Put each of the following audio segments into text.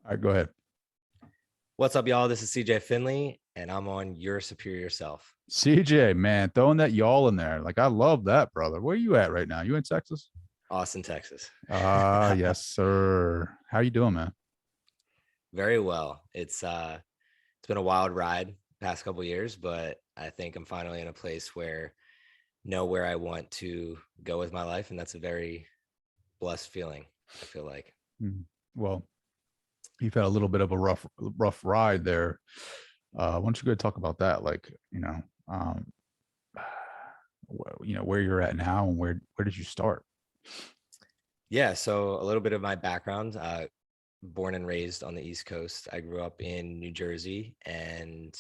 All right, go ahead. What's up, y'all? This is CJ Finley, and I'm on Your Superior Self. CJ, man, throwing that y'all in there. Like, I love that, brother. Where are you at right now? You in Texas? Austin, Texas. Yes, sir. How you doing, man? Very well. It's been a wild ride past couple years, but I think I'm finally in a place where know where I want to go with my life, and that's a very blessed feeling, I feel like. Hmm. Well, you've had a little bit of a rough ride there. Why don't you go talk about that? Like, um, where you're at now and where did you start? Yeah, so a little bit of my background. Born and raised on the East Coast. I grew up in New Jersey and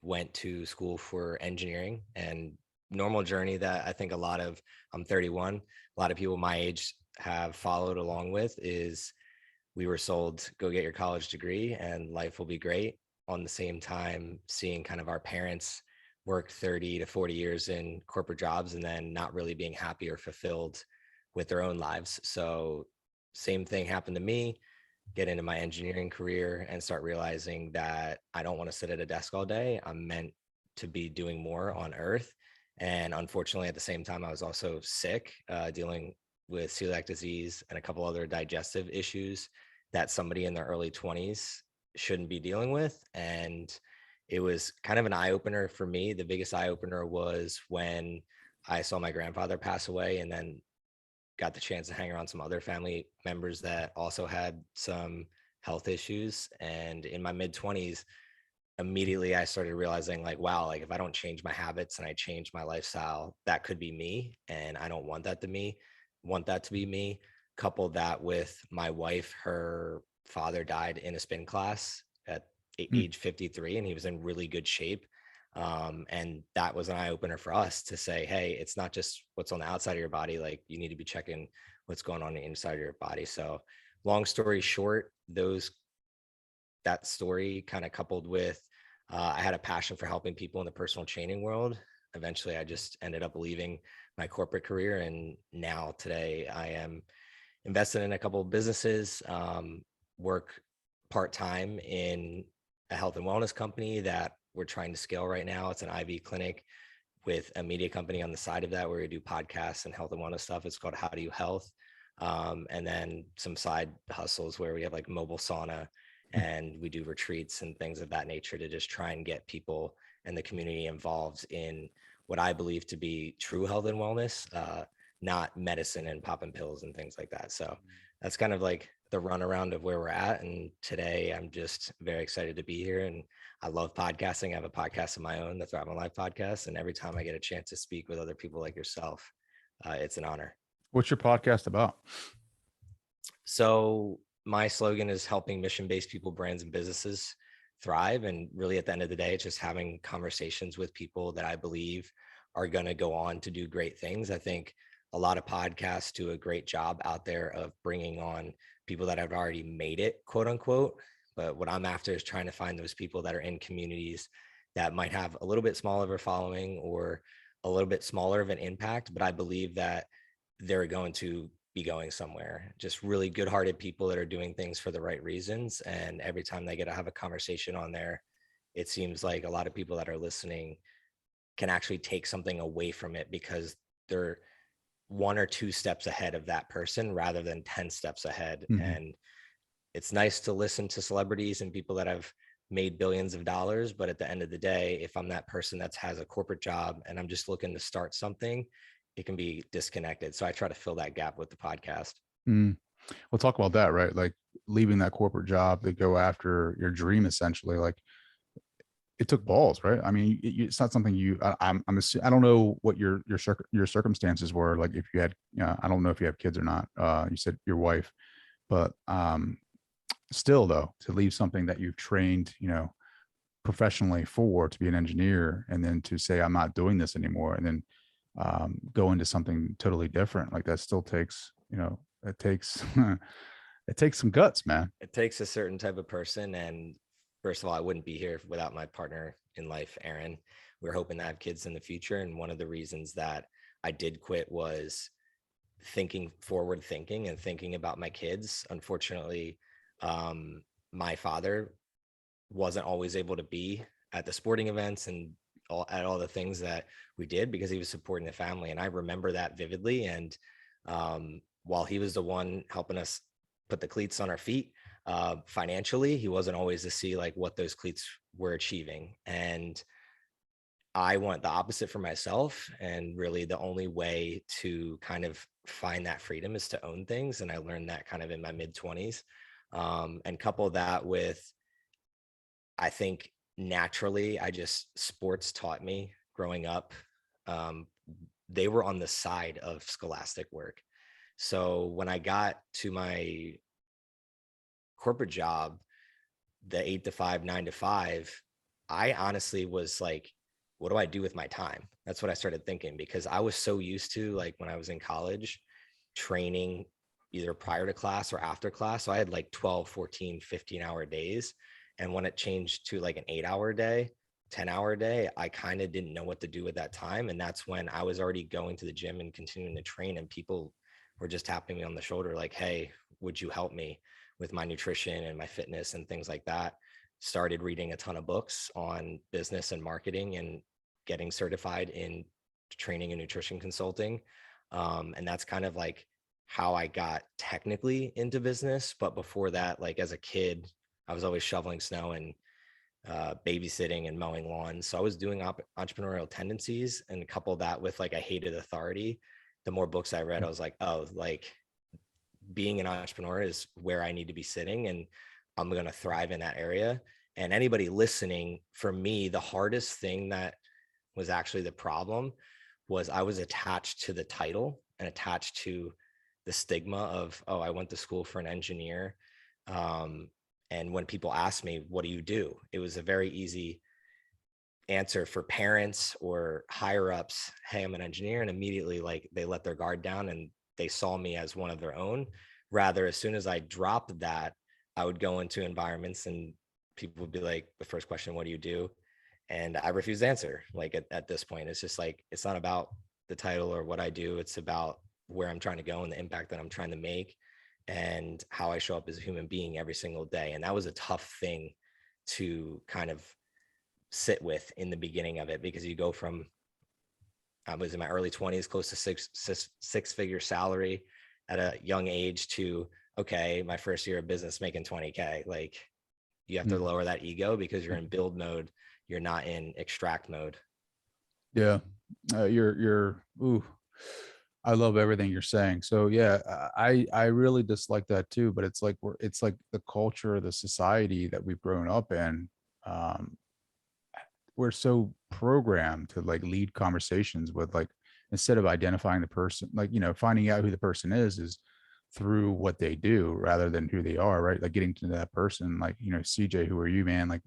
went to school for engineering, and normal journey that I think I'm 31, a lot of people my age have followed along with is we were sold, go get your college degree and life will be great. On the same time, seeing kind of our parents work 30 to 40 years in corporate jobs and then not really being happy or fulfilled with their own lives. So same thing happened to me, get into my engineering career and start realizing that I don't want to sit at a desk all day. I'm meant to be doing more on earth. And unfortunately, at the same time, I was also sick, dealing with celiac disease and a couple other digestive issues that somebody in their early 20s shouldn't be dealing with. And it was kind of an eye opener for me. The biggest eye opener was when I saw my grandfather pass away, and then got the chance to hang around some other family members that also had some health issues. And in my mid 20s, immediately I started realizing, like, wow, like if I don't change my habits and I change my lifestyle, that could be me. And I don't want that to be me. Couple that with my wife, her father died in a spin class at Hmm. age 53, and he was in really good shape. And that was an eye opener for us to say, hey, it's not just what's on the outside of your body. Like, you need to be checking what's going on the inside of your body. So long story short, that story kind of coupled with I had a passion for helping people in the personal training world. Eventually, I just ended up leaving my corporate career. And now today I am invested in a couple of businesses, work part-time in a health and wellness company that we're trying to scale right now. It's an IV clinic with a media company on the side of that where we do podcasts and health and wellness stuff. It's called How Do You Health. And then some side hustles where we have like mobile sauna and we do retreats and things of that nature to just try and get people and the community involved in what I believe to be true health and wellness, not medicine and popping pills and things like that. So that's kind of like the runaround of where we're at. And today I'm just very excited to be here. And I love podcasting. I have a podcast of my own, the Thrive on Life podcast. And every time I get a chance to speak with other people like yourself, it's an honor. What's your podcast about? So my slogan is helping mission-based people, brands, and businesses thrive. And really at the end of the day, it's just having conversations with people that I believe are going to go on to do great things. I think a lot of podcasts do a great job out there of bringing on people that have already made it, quote unquote. But what I'm after is trying to find those people that are in communities that might have a little bit smaller of a following or a little bit smaller of an impact, but I believe that they're going to be going somewhere. Just really good-hearted people that are doing things for the right reasons. And every time they get to have a conversation on there, it seems like a lot of people that are listening can actually take something away from it because they're one or two steps ahead of that person rather than 10 steps ahead. Mhm. And it's nice to listen to celebrities and people that have made billions of dollars. But at the end of the day, if I'm that person that has a corporate job and I'm just looking to start something, it can be disconnected. So I try to fill that gap with the podcast. Mm. We'll talk about that, right? Like leaving that corporate job to go after your dream, essentially. Like it took balls, right? I mean, it's not something I don't know what your circumstances were. Like if you had, I don't know if you have kids or not. You said your wife, but still though, to leave something that you've trained, professionally for to be an engineer, and then to say I'm not doing this anymore, and then go into something totally different, like that still takes, it takes it takes some guts, man. It takes a certain type of person. And first of all, I wouldn't be here without my partner in life, Aaron. We're hoping to have kids in the future. And one of the reasons that I did quit was forward thinking and thinking about my kids. Unfortunately, my father wasn't always able to be at the sporting events and at all the things that we did because he was supporting the family. And I remember that vividly. And while he was the one helping us put the cleats on our feet, financially, he wasn't always to see like what those cleats were achieving. And I want the opposite for myself. And really the only way to kind of find that freedom is to own things. And I learned that kind of in my mid 20s. And couple that with, I think naturally, sports taught me growing up. Um, they were on the side of scholastic work. So when I got to my corporate job, the 8 to 5, 9 to 5, I honestly was like, what do I do with my time? That's what I started thinking, because I was so used to, like, when I was in college, training either prior to class or after class. So I had like 12, 14, 15-hour days. And when it changed to like an 8-hour day, 10-hour day, I kind of didn't know what to do with that time. And that's when I was already going to the gym and continuing to train. And people were just tapping me on the shoulder, like, hey, would you help me with my nutrition and my fitness and things like that? Started reading a ton of books on business and marketing and getting certified in training and nutrition consulting. And that's kind of like how I got technically into business. But before that, like as a kid, I was always shoveling snow and babysitting and mowing lawns. So I was doing entrepreneurial tendencies, and couple that with like I hated authority. The more books I read, I was like, oh, like being an entrepreneur is where I need to be sitting, and I'm going to thrive in that area. And anybody listening, for me, the hardest thing that was actually the problem was I was attached to the title and attached to the stigma of, oh, I went to school for an engineer. And when people ask me, what do you do? It was a very easy answer for parents or higher ups. Hey, I'm an engineer. And immediately, like, they let their guard down and they saw me as one of their own. Rather, as soon as I dropped that, I would go into environments and people would be like, the first question, what do you do? And I refuse to answer. Like at this point, it's just like, it's not about the title or what I do. It's about where I'm trying to go and the impact that I'm trying to make and how I show up as a human being every single day. And that was a tough thing to kind of sit with in the beginning of it, because you go from, I was in my early 20s, close to six-figure salary at a young age, to, okay, my first year of business making 20K. Like, you have to Mm. lower that ego because you're in build mode. You're not in extract mode. Yeah. Ooh, I love everything you're saying. So yeah, I really dislike that too, but it's like the culture, the society that we've grown up in. Um, we're so programmed to like lead conversations with, like, instead of identifying the person, like, finding out who the person is through what they do rather than who they are, right? Like getting to know that person, like, CJ, who are you, man? Like,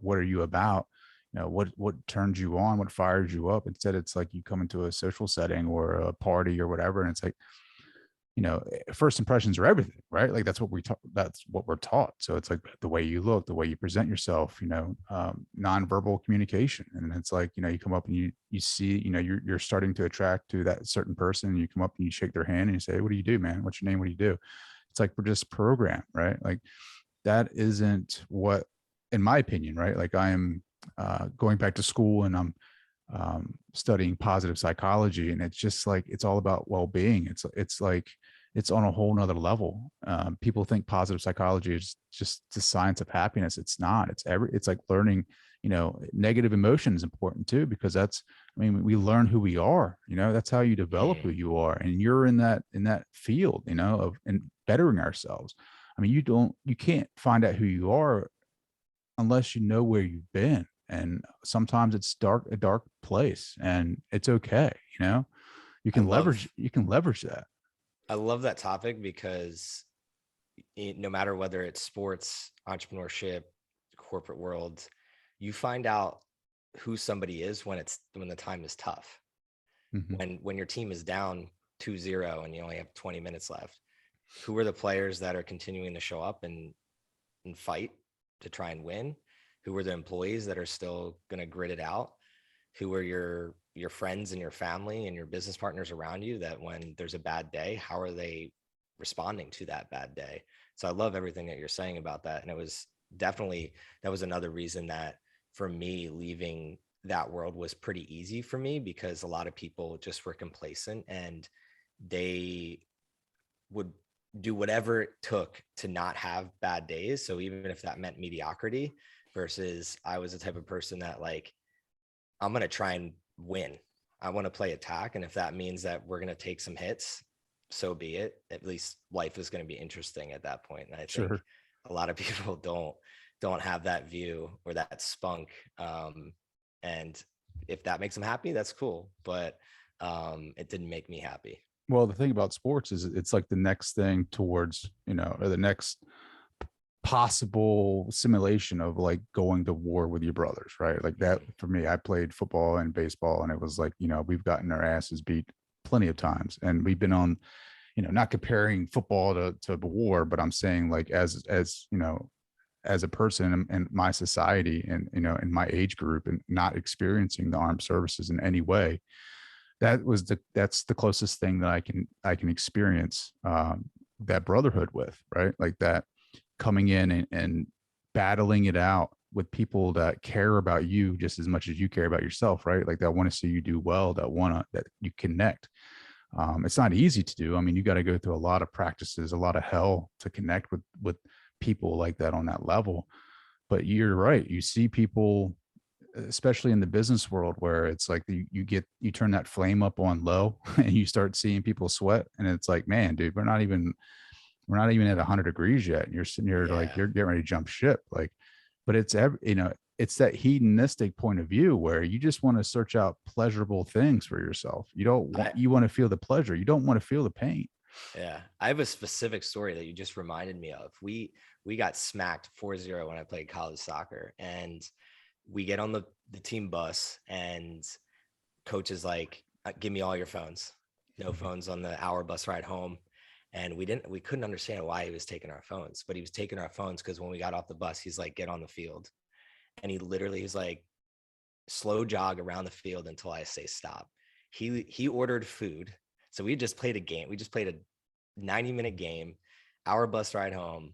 what are you about? What turns you on, what fires you up? Instead, it's like you come into a social setting or a party or whatever, and it's like, first impressions are everything, right? Like that's what that's what we're taught. So it's like the way you look, the way you present yourself, nonverbal communication. And it's like, you come up and you see, you're starting to attract to that certain person, and you come up and you shake their hand and you say, hey, what do you do, man? What's your name? What do you do? It's like, we're just programmed, right? Like that isn't what, in my opinion, right? Like I am going back to school, and I'm studying positive psychology, and it's just like, it's all about well-being. It's like, it's on a whole nother level. People think positive psychology is just the science of happiness. It's not. It's like learning, negative emotion is important too, because we learn who we are. That's how you develop who Mm, you are, and you're in that field, of and bettering ourselves. You can't find out who you are unless you know where you've been. And sometimes it's a dark place, and it's okay. You I can leverage, love that. I love that topic because no matter whether it's sports, entrepreneurship, corporate world, you find out who somebody is when the time is tough. Mhm. When your team is down 2-0 and you only have 20 minutes left, who are the players that are continuing to show up and fight to try and win? Who are the employees that are still going to grit it out? Who are your friends and your family and your business partners around you, that when there's a bad day, how are they responding to that bad day? So I love everything that you're saying about that. And it was definitely, that was another reason that for me, leaving that world was pretty easy for me, because a lot of people just were complacent and they would do whatever it took to not have bad days. So even if that meant mediocrity, versus I was the type of person that, like, I'm going to try and win. I want to play attack. And if that means that we're going to take some hits, so be it. At least life is going to be interesting at that point. And I think Sure. a lot of people don't have that view or that spunk. And if that makes them happy, that's cool. But it didn't make me happy. Well, the thing about sports is it's like the next thing towards, or the next possible simulation of like going to war with your brothers, right? Like that Mhm. for me, I played football and baseball, and it was like, we've gotten our asses beat plenty of times. And we've been on, not comparing football to war, but I'm saying like as as a person in my society and in my age group and not experiencing the armed services in any way, that's the closest thing that I can experience that brotherhood with, right? Like that coming in and battling it out with people that care about you just as much as you care about yourself, right? Like that want to see you do well, that you connect. It's not easy to do. I mean, you got to go through a lot of practices, a lot of hell to connect with people like that on that level. But you're right. You see people, especially in the business world, where it's like you turn that flame up on low and you start seeing people sweat, and it's like, man, dude, we're not even at 100 degrees yet, and you're sitting here like Yeah. you're getting ready to jump ship. Like, but it's that hedonistic point of view where you just want to search out pleasurable things for yourself. I, You want to feel the pleasure, you don't want to feel the pain. yeah. I have a specific story that you just reminded me of. We got smacked 4-0 when I played college soccer, and we get on the team bus, and coach is like, give me all your phones. No phones on the hour bus ride home. And we couldn't understand why he was taking our phones, but he was taking our phones because when we got off the bus, he's like, get on the field. And he literally is like, slow jog around the field until I say stop. He ordered food. So we just played a game. We just played a 90-minute game, hour bus ride home.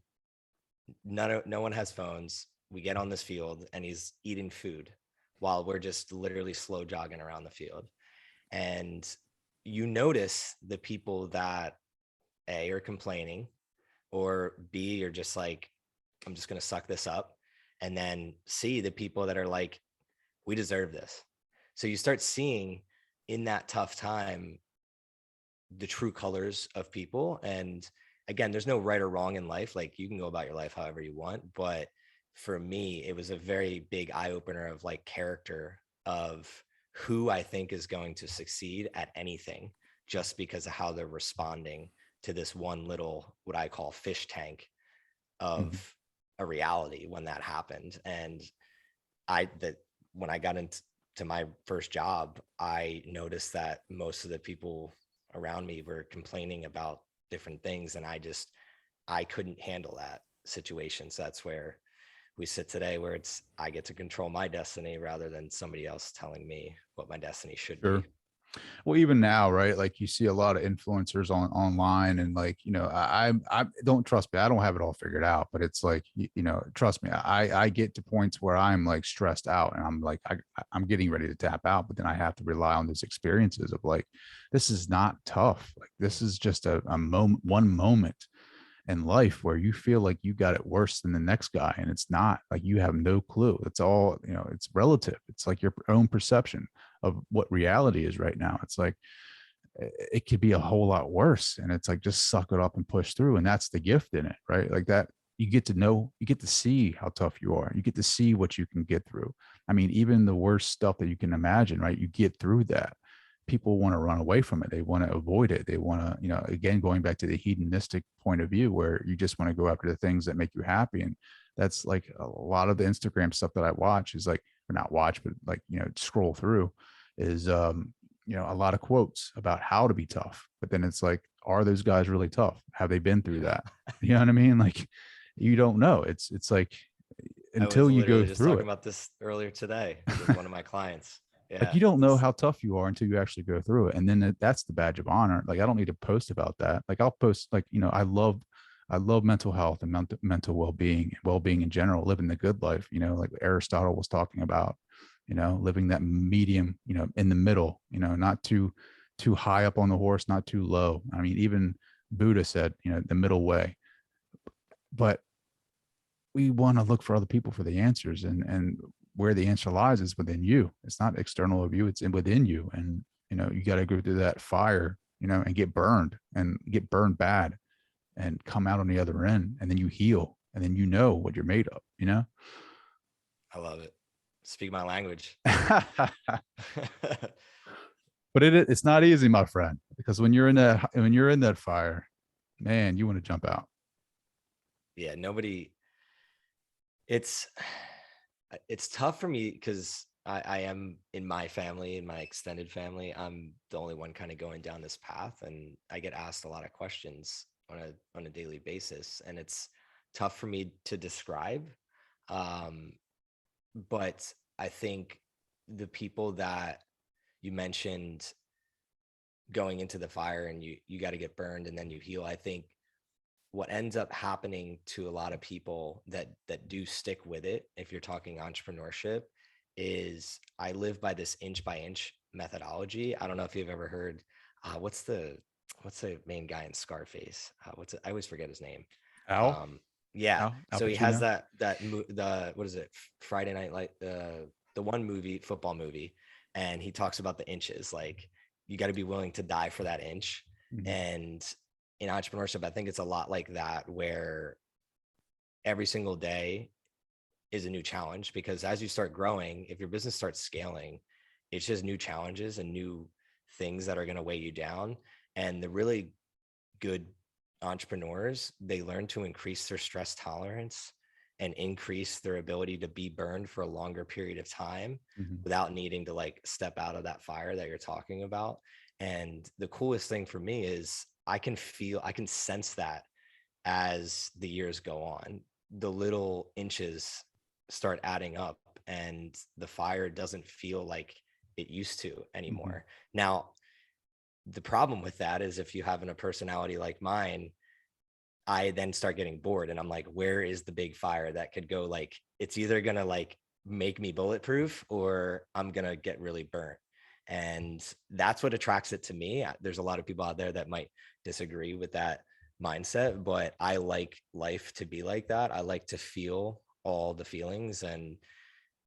No one has phones. We get on this field and he's eating food while we're just literally slow jogging around the field. And you notice the people that A are complaining, or B are just like, I'm just going to suck this up. And then C, the people that are like, we deserve this. So you start seeing in that tough time the true colors of people. And again, there's no right or wrong in life. Like, you can go about your life however you want. But for me, it was a very big eye opener of like character, of who I think is going to succeed at anything just because of how they're responding to this one little, what I call fish tank Mhm. of a reality when that happened. And that when I got into my first job, I noticed that most of the people around me were complaining about different things, and I couldn't handle that situation. So that's where we sit today, where it's I get to control my destiny rather than somebody else telling me what my destiny should be. Sure. Well, even now, right? Like you see a lot of influencers online, and like, I don't, trust me, I don't have it all figured out, but it's like, trust me, I get to points where I'm like stressed out, and I'm like, I'm getting ready to tap out, but then I have to rely on those experiences of like, this is not tough. Like, this is just a moment, one moment in life where you feel like you got it worse than the next guy, and it's not. Like, you have no clue. It's all, it's relative. It's like your own perception of what reality is right now. It's like, it could be a whole lot worse, and it's like, just suck it up and push through. And that's the gift in it, right? Like that, you get to know, you get to see how tough you are, you get to see what you can get through. I mean, even the worst stuff that you can imagine, right? You get through that. People want to run away from it, they want to avoid it, they want to, again, going back to the hedonistic point of view, where you just want to go after the things that make you happy. And that's like a lot of the Instagram stuff that I watch is like, or not watch, but like, scroll through, is a lot of quotes about how to be tough. But then it's like, are those guys really tough? Have they been through that? You know what I mean? Like, you don't know. It's like, I was until you go literally just through talking it, about this earlier today with one of my clients. like, Yeah. you don't know how tough you are until you actually go through it. And then that's the badge of honor. Like, I don't need to post about that. Like, I'll post, like, I love mental health and mental well-being in general, living the good life, like Aristotle was talking about, living that medium, in the middle, not too high up on the horse, not too low. I mean, even Buddha said, the middle way. But we want to look for other people for the answers, and where the answer lies is within you. It's not external of you, it's within you. And you got to go through that fire, and get burned bad, and come out on the other end, and then you heal, and then you know what you're made of. I love it. Speak my language. But it's not easy, my friend, because when you're in that fire, man, you want to jump out. Yeah, nobody, it's it's tough for me because I am in my family, in my extended family, I'm the only one kind of going down this path, and I get asked a lot of questions on a daily basis, and it's tough for me to describe. Um, but I think the people that you mentioned going into the fire and you got to get burned and then you heal. I think what ends up happening to a lot of people that do stick with it, if you're talking entrepreneurship, is I live by this inch by inch methodology. I don't know if you've ever heard what's the main guy in Scarface? I always forget his name. Al, Um, yeah. Al So he has Pacino. the what is it? Friday Night Light, the one movie, football movie, and he talks about the inches. Like you got to be willing to die for that inch. Mhm. And in entrepreneurship, I think it's a lot like that, where every single day is a new challenge, because as you start growing, if your business starts scaling, it's just new challenges and new things that are going to weigh you down. And the really good entrepreneurs, they learn to increase their stress tolerance and increase their ability to be burned for a longer period of time Mhm. without needing to like step out of that fire that you're talking about. And the coolest thing for me is I can sense that as the years go on, the little inches start adding up and the fire doesn't feel like it used to Mhm. anymore. Now, the problem with that is if you have a personality like mine, I then start getting bored and I'm like, where is the big fire that could go? Like, it's either going to like make me bulletproof or I'm going to get really burnt. And that's what attracts it to me. There's a lot of people out there that might disagree with that mindset, but I like life to be like that. I like to feel all the feelings and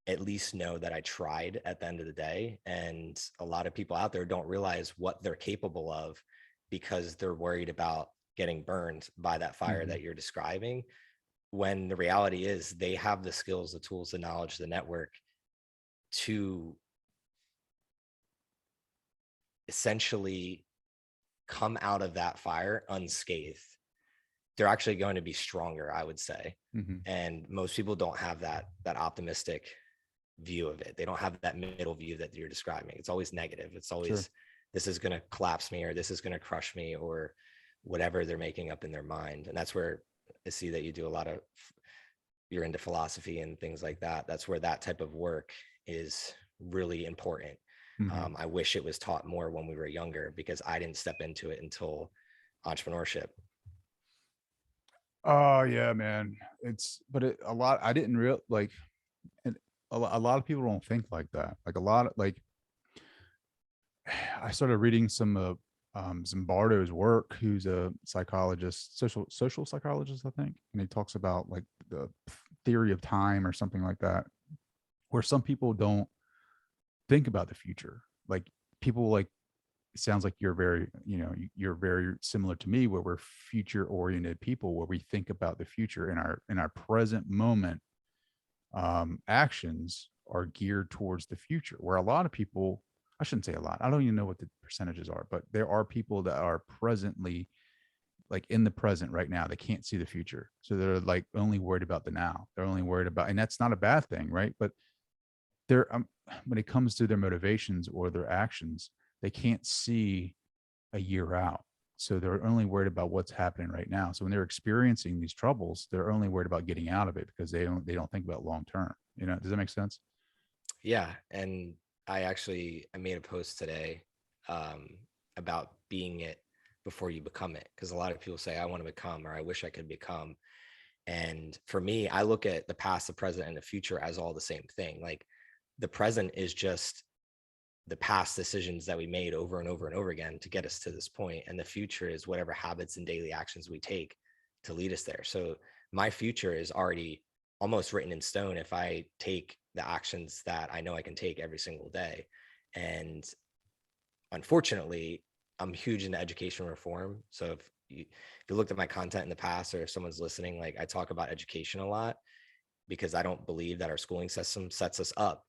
at least know that I tried at the end of the day. And a lot of people out there don't realize what they're capable of because they're worried about getting burned by that fire Mhm. that you're describing. When the reality is they have the skills, the tools, the knowledge, the network to essentially come out of that fire unscathed. They're actually going to be stronger, I would say. Mhm. And most people don't have that optimistic view of it. They don't have that middle view that you're describing. It's always negative. It's Sure. always, this is going to collapse me or this is going to crush me or whatever they're making up in their mind. And that's where I see that you do a lot of, you're into philosophy and things like that. That's where that type of work is really important. Mhm. I wish it was taught more when we were younger because I didn't step into it until entrepreneurship. Oh yeah, man. A lot. I didn't real like, and a lot of people don't think like that. Like a lot of like, I started reading some Zimbardo's work, who's a psychologist, social psychologist, I think, and he talks about like the theory of time or something like that, where some people don't think about the future. Like people like, it sounds like you're very similar to me, where we're future oriented people, where we think about the future, in our present moment. Actions are geared towards the future, where a lot of people, I shouldn't say a lot, I don't even know what the percentages are, but there are people that are presently, like in the present right now, they can't see the future, so they're like only worried about the now. They're only worried about, and that's not a bad thing, right? But they're when it comes to their motivations or their actions, they can't see a year out. So they're only worried about what's happening right now. So when they're experiencing these troubles, they're only worried about getting out of it, because they don't think about long term. Does that make sense? Yeah. And I made a post today about being it before you become it. Because a lot of people say, I want to become, or I wish I could become. And for me, I look at the past, the present, and the future as all the same thing. Like the present is just the past decisions that we made over and over and over again to get us to this point, and the future is whatever habits and daily actions we take to lead us there. So my future is already almost written in stone if I take the actions that I know I can take every single day. And unfortunately, I'm huge into education reform. So if you looked at my content in the past, or if someone's listening, like I talk about education a lot, because I don't believe that our schooling system sets us up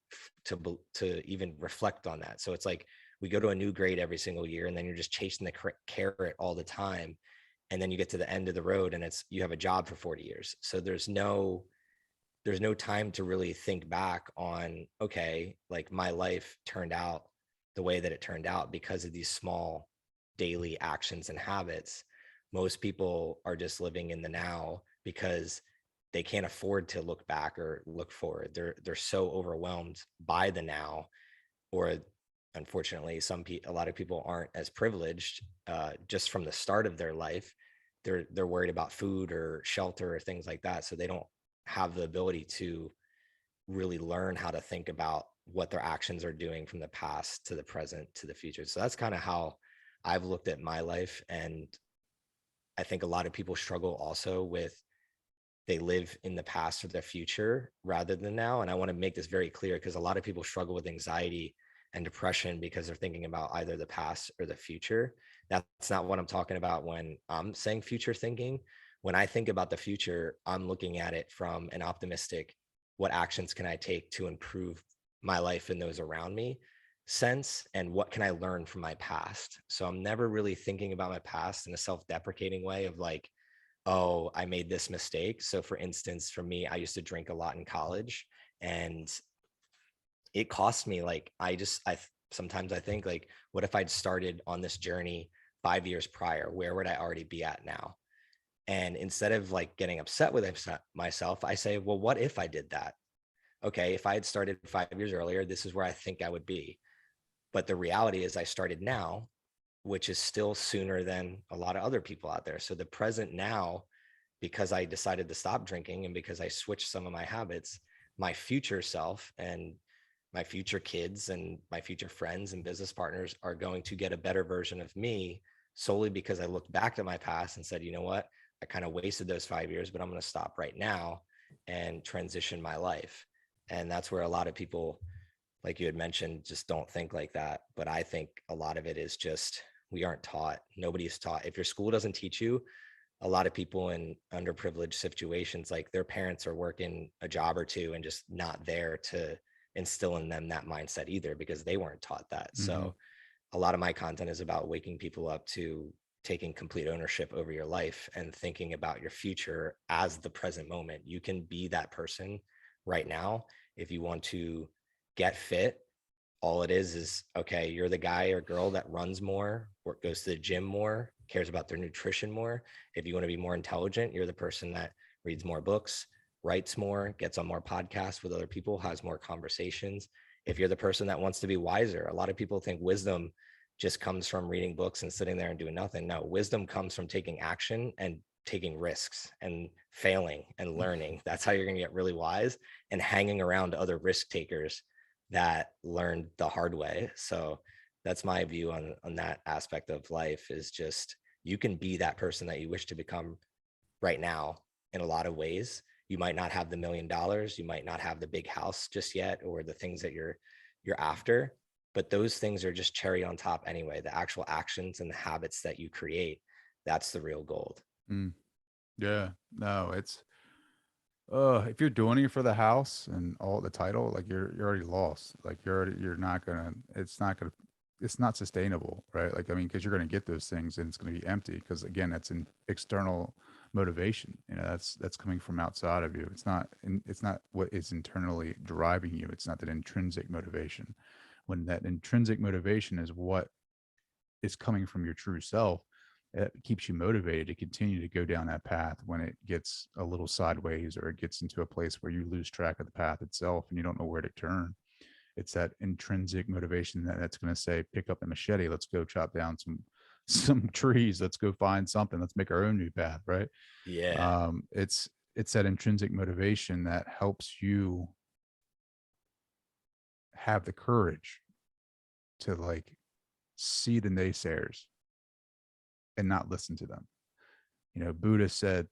to even reflect on that. So it's like we go to a new grade every single year, and then you're just chasing the carrot all the time, and then you get to the end of the road, and it's you have a job for 40 years. So there's no time to really think back on, okay, like my life turned out the way that it turned out because of these small daily actions and habits. Most people are just living in the now because they can't afford to look back or look forward. They're so overwhelmed by the now, or unfortunately, a lot of people aren't as privileged just from the start of their life. They're worried about food or shelter or things like that, so they don't have the ability to really learn how to think about what their actions are doing from the past to the present to the future. So that's kind of how I've looked at my life. And I think a lot of people struggle also with, they live in the past or their future rather than now. And I want to make this very clear, because a lot of people struggle with anxiety and depression because they're thinking about either the past or the future. That's not what I'm talking about when I'm saying future thinking. When I think about the future, I'm looking at it from an optimistic, what actions can I take to improve my life and those around me sense, and what can I learn from my past. So I'm never really thinking about my past in a self-deprecating way of like, oh, I made this mistake. So for instance, for me, I used to drink a lot in college, and it cost me, like, I sometimes I think like, what if I'd started on this journey 5 years prior? Where would I already be at now? And instead of like getting upset with myself, I say, well, what if I did that? Okay, if I had started 5 years earlier, this is where I think I would be. But the reality is I started now, which is still sooner than a lot of other people out there. So the present now, because I decided to stop drinking and because I switched some of my habits, my future self and my future kids and my future friends and business partners are going to get a better version of me, solely because I looked back at my past and said, you know what, I kind of wasted those 5 years, but I'm going to stop right now and transition my life. And that's where a lot of people, like you had mentioned, just don't think like that. But I think a lot of it is just, we aren't taught. Nobody's taught. If your school doesn't teach you, a lot of people in underprivileged situations, like their parents are working a job or two and just not there to instill in them that mindset either, because they weren't taught that. Mhm. So a lot of my content is about waking people up to taking complete ownership over your life and thinking about your future as the present moment. You can be that person right now. If you want to get fit, all it is okay, you're the guy or girl that runs more, or goes to the gym more, cares about their nutrition more. If you want to be more intelligent, you're the person that reads more books, writes more, gets on more podcasts with other people, has more conversations. If you're the person that wants to be wiser, a lot of people think wisdom just comes from reading books and sitting there and doing nothing. No, wisdom comes from taking action and taking risks and failing and learning. That's how you're going to get really wise, and hanging around other risk takers that learned the hard way. So that's my view on that aspect of life, is just, you can be that person that you wish to become right now in a lot of ways. You might not have the $1 million, you might not have the big house just yet, or the things that you're after, but those things are just cherry on top anyway. The actual actions and the habits that you create, that's the real gold. Mm. Yeah. No, it's if you're doing it for the house and all the title, like you're already lost. Like you're not gonna it's not sustainable, right? Like I mean, because you're gonna get those things and it's gonna be empty. Because again, that's an external motivation. You know, that's coming from outside of you. It's not what is internally driving you. It's not that intrinsic motivation. When that intrinsic motivation is what is coming from your true self, it keeps you motivated to continue to go down that path when it gets a little sideways or it gets into a place where you lose track of the path itself and you don't know where to turn. It's that intrinsic motivation that's going to say, pick up the machete, let's go chop down some trees. Let's go find something. Let's make our own new path. Right. Yeah. It's that intrinsic motivation that helps you have the courage to like see the naysayers and not listen to them. Buddha said,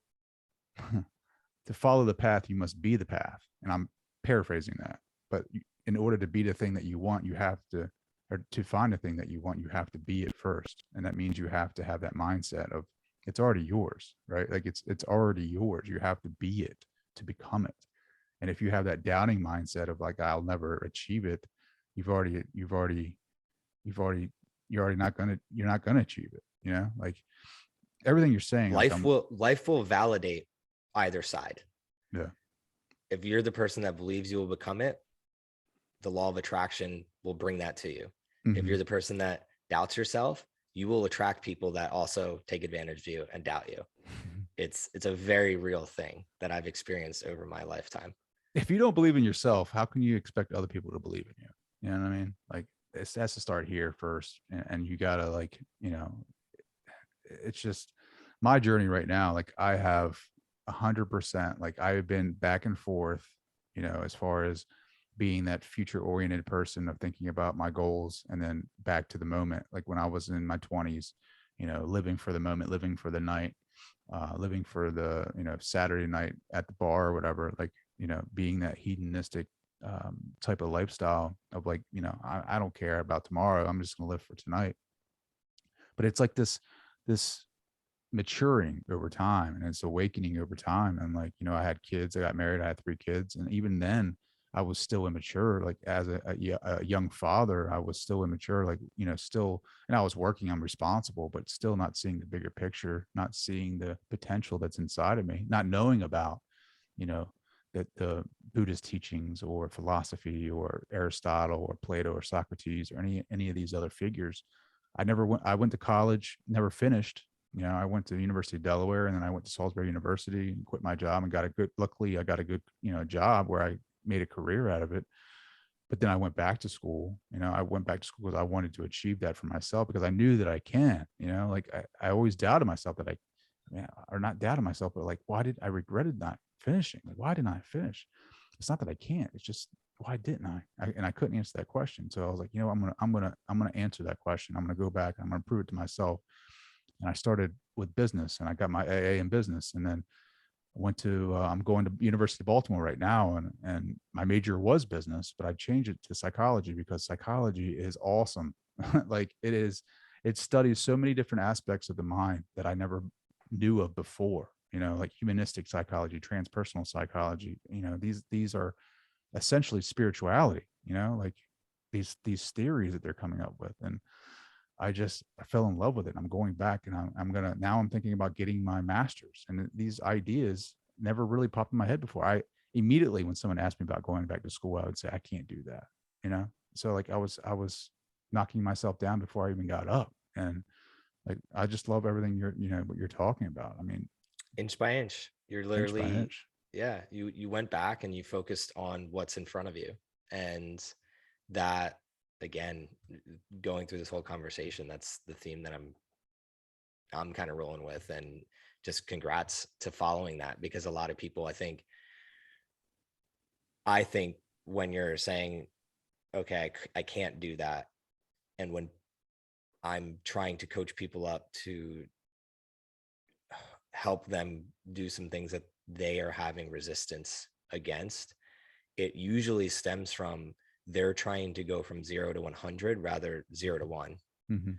to follow the path, you must be the path. And I'm paraphrasing that. But in order to be the thing that you want, you have to, or to find the thing that you want, you have to be it first. And that means you have to have that mindset of it's already yours, right? Like it's already yours. You have to be it to become it. And if you have that doubting mindset of like, I'll never achieve it, you're not gonna achieve it. Like everything you're saying, like Life will validate either side. yeah. If you're the person that believes you will become it, the law of attraction will bring that to you. If Mm-hmm. you're the person that doubts yourself, you will attract people that also take advantage of you and doubt you. It's a very real thing that I've experienced over my lifetime. If you don't believe in yourself, how can you expect other people to believe in you? You know what I mean? Like it has to start here first. And you gotta like, it's just my journey right now. Like I have 100%, like I've been back and forth, as far as being that future oriented person of thinking about my goals and then back to the moment. Like when I was in my 20s, living for the moment, living for the night, living for the, Saturday night at the bar or whatever, like, being that hedonistic type of lifestyle of like, I don't care about tomorrow. I'm just going to live for tonight. But it's like this maturing over time and it's awakening over time. And like, I had kids, I got married, I had 3 kids. And even then I was still immature. Like as a young father, I was still immature, like, still, and I was working, I'm responsible, but still not seeing the bigger picture, not seeing the potential that's inside of me, not knowing about, you know, that the Buddhist teachings or philosophy or Aristotle or Plato or Socrates or any of these other figures. I went to college, never finished. I went to the University of Delaware and then I went to Salisbury University and quit my job and luckily I got a good, job where I made a career out of it. But then I went back to school, I went back to school because I wanted to achieve that for myself because I knew that I can, like I always doubted myself that or not doubted myself, but like, why did I regretted not finishing? Like, why didn't I finish? It's not that I can't, it's just, why didn't and I couldn't answer that question. So I was like, I'm going to answer that question. I'm going to go back. I'm going to prove it to myself. And I started with business and I got my AA in business. And then went to I'm going to University of Baltimore right now, and my major was business, but I changed it to psychology because psychology is awesome. Like it studies so many different aspects of the mind that I never knew of before, like humanistic psychology, transpersonal psychology. These are essentially spirituality, like these theories that they're coming up with. And I fell in love with it. I'm going back and I'm thinking about getting my master's, and these ideas never really popped in my head before. I immediately, when someone asked me about going back to school, I would say, I can't do that, So like I was knocking myself down before I even got up. And like, I just love everything what you're talking about. I mean, Inch by inch, you're inch by literally, inch. yeah, you went back and you focused on what's in front of you. And that, again, going through this whole conversation, that's the theme that I'm kind of rolling with. And just congrats to following that, because a lot of people, I think when you're saying, okay, I can't do that, and when I'm trying to coach people up to help them do some things that they are having resistance against, it usually stems from they're trying to go from 0 to 100 rather 0 to 1. Mm-hmm.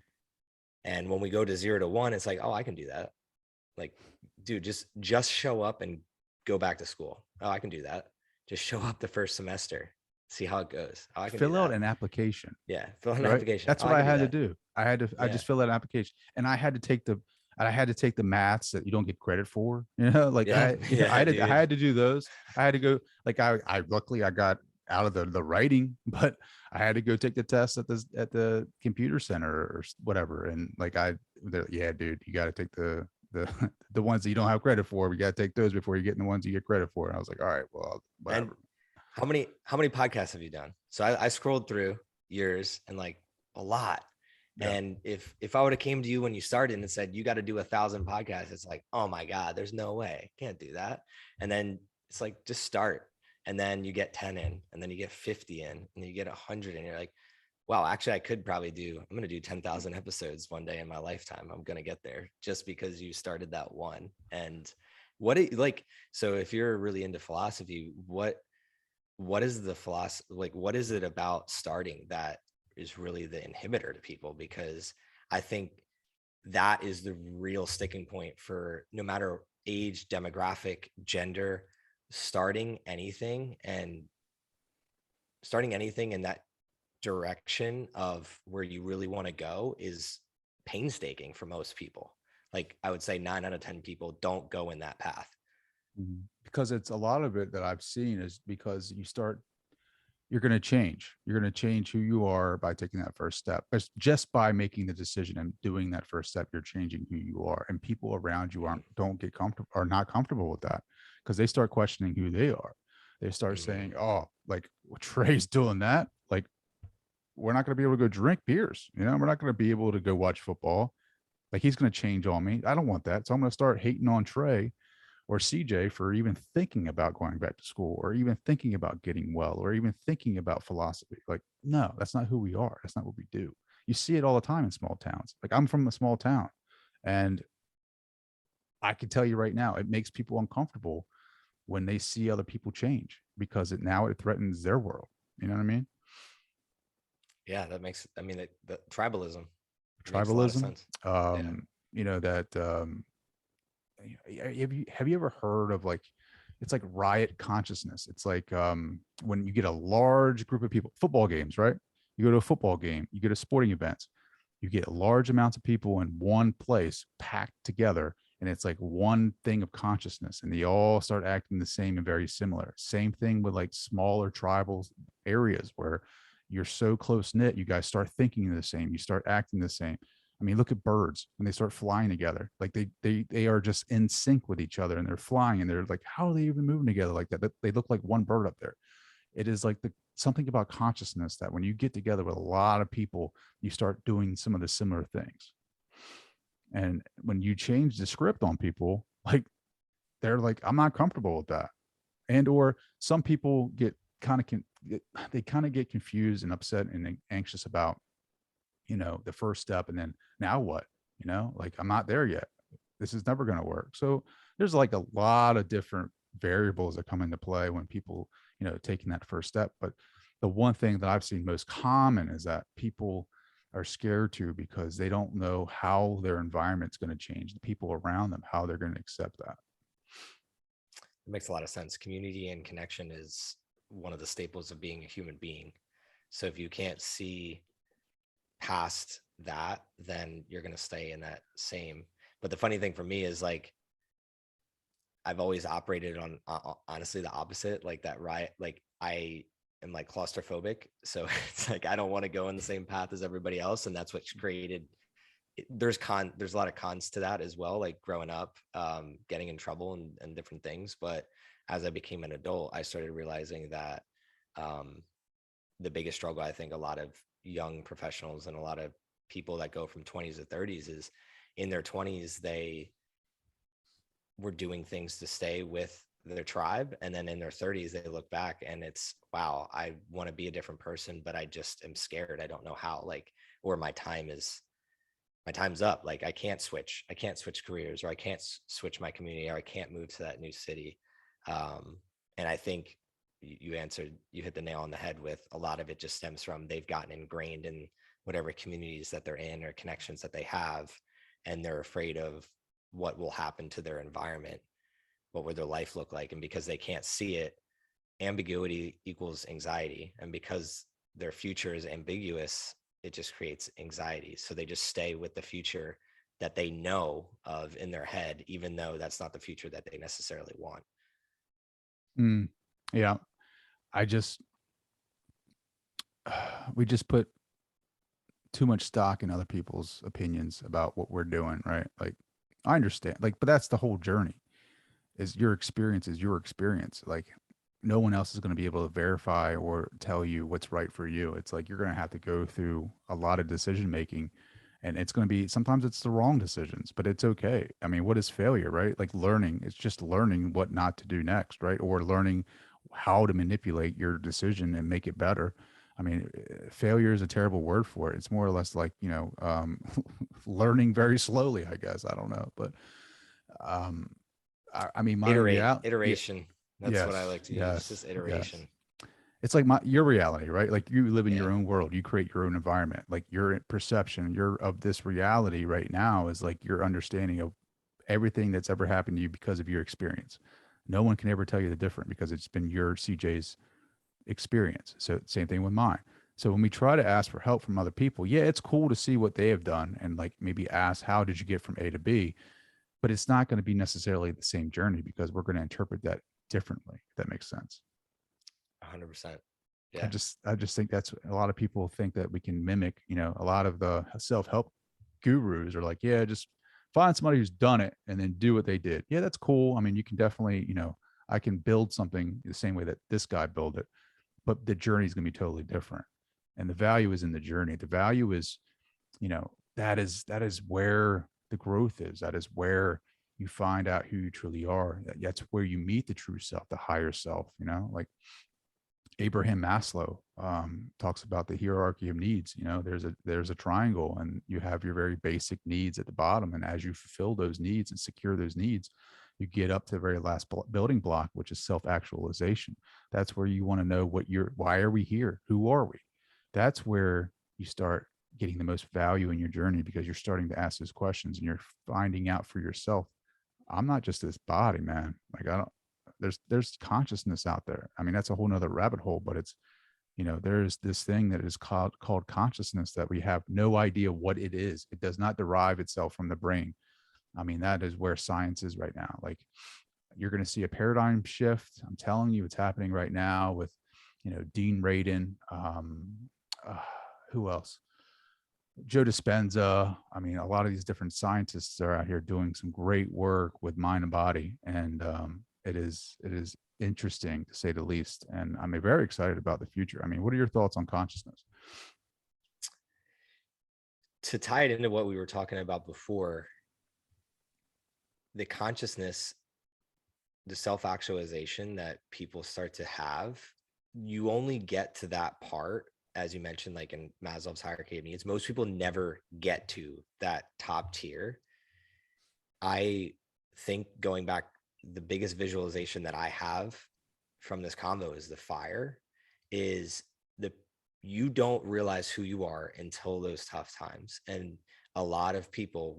And when we go to 0 to 1, it's like, oh, I can do that. Like, dude, just show up and go back to school. Oh, I can do that. Just show up the first semester, see how it goes. Oh, I can do Fill out that. an application. Yeah, fill out an Right. application. That's Oh, what I I can do had to that. do. I Yeah, just fill out an application, and I had to take the maths that you don't get credit for, like yeah, yeah, I dude. had to do those. I had to go, like, luckily I got out of the writing, but I had to go take the test at the computer center or whatever. And like, yeah, dude, you got to take the, the ones that you don't have credit for. We got to take those before you get in the ones you get credit for. And I was like, all right, well, And whatever. how many podcasts have you done? So I scrolled through yours and like a lot. Yeah. And if I would have came to you when you started and said you got to do 1,000 podcasts, it's like, oh my God, there's no way, can't do that. And then it's like, just start. And then you get 10 in, and then you get 50 in, and then you get 100 in. You're like, wow, actually, I could probably I'm going to do 10,000 episodes one day in my lifetime. I'm going to get there just because you started that one. And like, so if you're really into philosophy, what is the philosophy, like, what is it about starting that is really the inhibitor to people? Because I think that is the real sticking point for no matter age, demographic, gender, starting anything and starting anything in that direction of where you really want to go is painstaking for most people. Like, I would say 9 out of 10 people don't go in that path. Because it's a lot of it that I've seen is because you're going to change. You're going to change who you are by taking that first step. Just by making the decision and doing that first step, you're changing who you are. And people around you don't get comfortable, are not comfortable with that, because they start questioning who they are. They start Mhm. saying, oh, like, well, Trey's doing that. Like, we're not going to be able to go drink beers. We're not going to be able to go watch football. Like, he's going to change on me. I don't want that. So I'm going to start hating on Trey or CJ for even thinking about going back to school, or even thinking about getting well, or even thinking about philosophy. Like, no, that's not who we are. That's not what we do. You see it all the time in small towns. Like, I'm from a small town, and I can tell you right now, it makes people uncomfortable when they see other people change, because it threatens their world. You know what I mean? Yeah, that makes, I mean, the tribalism makes a lot of Tribalism. sense. Yeah. That have you ever heard of, like, it's like riot consciousness? It's like when you get a large group of people, football games, right? You go to a football game, you go to sporting events, you get large amounts of people in one place packed together, and it's like one thing of consciousness, and they all start acting the same and very similar. Same thing with like smaller tribal areas where you're so close knit, you guys start thinking the same, you start acting the same. I mean, look at birds when they start flying together. Like, they are just in sync with each other, and they're flying, and they're like, how are they even moving together like that? They look like one bird up there. It is like something about consciousness that when you get together with a lot of people, you start doing some of the similar things. And when you change the script on people, like, they're like, I'm not comfortable with that. And or some people get kind of they kind of get confused and upset and anxious about, the first step, and then now what? Like, I'm not there yet. This is never going to work. So there's like a lot of different variables that come into play when people, taking that first step. But the one thing that I've seen most common is that people are scared to, because they don't know how their environment's going to change, the people around them, how they're going to accept that. It makes a lot of sense. Community and connection is one of the staples of being a human being. So if you can't see past that, then you're going to stay in that same. But the funny thing for me is, like, I've always operated on honestly the opposite, like that riot. Like, I am like claustrophobic, so it's like I don't want to go in the same path as everybody else, and that's what's created. There's a lot of cons to that as well, like growing up, getting in trouble and different things. But as I became an adult, I started realizing that um, the biggest struggle I think a lot of young professionals and a lot of people that go from 20s to 30s is in their 20s they were doing things to stay with their tribe, and then in their 30s they look back and it's, wow, I want to be a different person, but I just am scared, I don't know how, like, or my time's up, like I can't switch careers, or I can't switch my community, or I can't move to that new city. And I think you hit the nail on the head with a lot of it just stems from they've gotten ingrained in whatever communities that they're in or connections that they have, and they're afraid of what will happen to their environment, what would their life look like, and because they can't see it, ambiguity equals anxiety, and because their future is ambiguous, it just creates anxiety, so they just stay with the future that they know of in their head, even though that's not the future that they necessarily want. Mm, yeah. I just, we just put too much stock in other people's opinions about what we're doing, right? Like, I understand, like, but that's the whole journey. Is your experience is your experience. Like, no one else is going to be able to verify or tell you what's right for you. It's like you're going to have to go through a lot of decision making And it's going to be, sometimes it's the wrong decisions, but it's okay. I mean, what is failure, right? Like learning, it's just learning what not to do next, right? Or learning how to manipulate your decision and make it better. I mean, failure is a terrible word for it. It's more or less like, learning very slowly, I guess. I don't know, but um, I mean, my Iterate, reality, yeah, iteration. That's what I yes, like to use. It's yes, just yes. iteration. It's like your reality, right? Like you live in Yeah. your own world, you create your own environment. Like your perception, your of this reality right now is like your understanding of everything that's ever happened to you because of your experience. No one can ever tell you the different because it's been your CJ's experience. So same thing with mine. So when we try to ask for help from other people, yeah, it's cool to see what they have done and like maybe ask, how did you get from A to B? But it's not going to be necessarily the same journey because we're going to interpret that differently, if that makes sense. 100%. I Yeah. just I just think that's, a lot of people think that we can mimic, a lot of the self-help gurus are like, yeah, just find somebody who's done it and then do what they did. Yeah, that's cool. I mean, you can definitely, I can build something the same way that this guy built it, but the journey is going to be totally different. And the value is in the journey. The value is, that is where the growth is. That is where you find out who you truly are. That's where you meet the true self, the higher self, like Abraham Maslow talks about the hierarchy of needs. There's a triangle, and you have your very basic needs at the bottom. And as you fulfill those needs and secure those needs, you get up to the very last building block, which is self-actualization. That's where you want to know why are we here? Who are we? That's where you start getting the most value in your journey, because you're starting to ask those questions and you're finding out for yourself, I'm not just this body, man. Like I don't, there's consciousness out there. I mean, that's a whole nother rabbit hole, but it's, there's this thing that is called consciousness that we have no idea what it is. It does not derive itself from the brain. I mean, that is where science is right now. Like you're going to see a paradigm shift. I'm telling you, it's happening right now with, Dean Radin. Uh, who else? Joe Dispenza. I mean, a lot of these different scientists are out here doing some great work with mind and body, and it is interesting to say the least. And I'm very excited about the future. I mean, what are your thoughts on consciousness? To tie it into what we were talking about before, the consciousness, the self-actualization that people start to have, you only get to that part, as you mentioned, like in Maslow's hierarchy of needs. Most people never get to that top tier. I think, going back, the biggest visualization that I have from this convo is the fire, is the you don't realize who you are until those tough times. And a lot of people,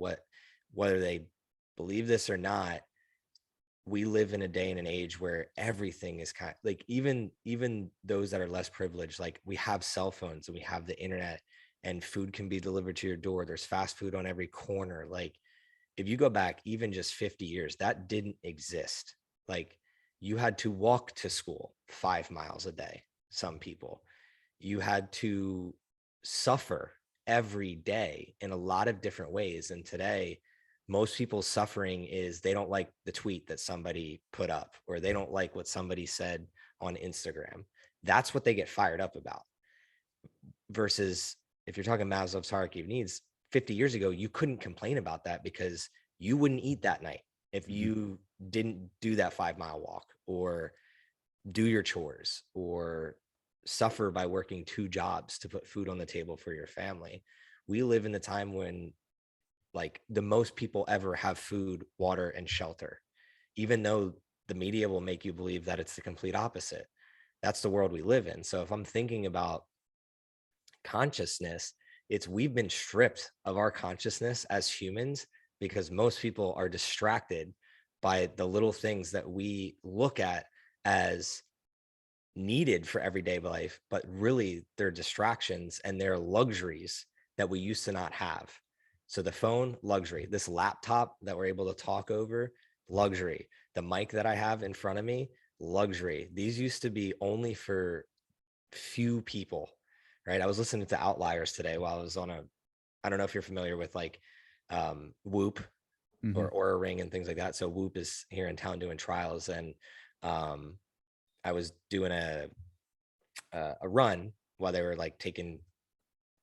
whether they believe this or not, we live in a day and an age where everything is kind of like, even those that are less privileged, like we have cell phones and we have the internet, and food can be delivered to your door. There's fast food on every corner. Like if you go back even just 50 years, that didn't exist. Like you had to walk to school 5 miles a day. Some people, you had to suffer every day in a lot of different ways. And today, most people's suffering is they don't like the tweet that somebody put up, or they don't like what somebody said on Instagram. That's what they get fired up about. Versus, if you're talking Maslow's hierarchy of needs, 50 years ago, you couldn't complain about that because you wouldn't eat that night if Mhm. you didn't do that 5 mile walk, or do your chores, or suffer by working 2 jobs to put food on the table for your family. We live in the time when, like, the most people ever have food, water, and shelter, even though the media will make you believe that it's the complete opposite. That's the world we live in. So if I'm thinking about consciousness, it's we've been stripped of our consciousness as humans because most people are distracted by the little things that we look at as needed for everyday life, but really they're distractions and they're luxuries that we used to not have. So the phone, luxury. This laptop that we're able to talk over, luxury. The mic that I have in front of me, luxury. These used to be only for few people, right? I was listening to Outliers today while I was on a, I don't know if you're familiar with like Whoop or Mhm. Aura Ring and things like that. So Whoop is here in town doing trials, and um, I was doing a run while they were like taking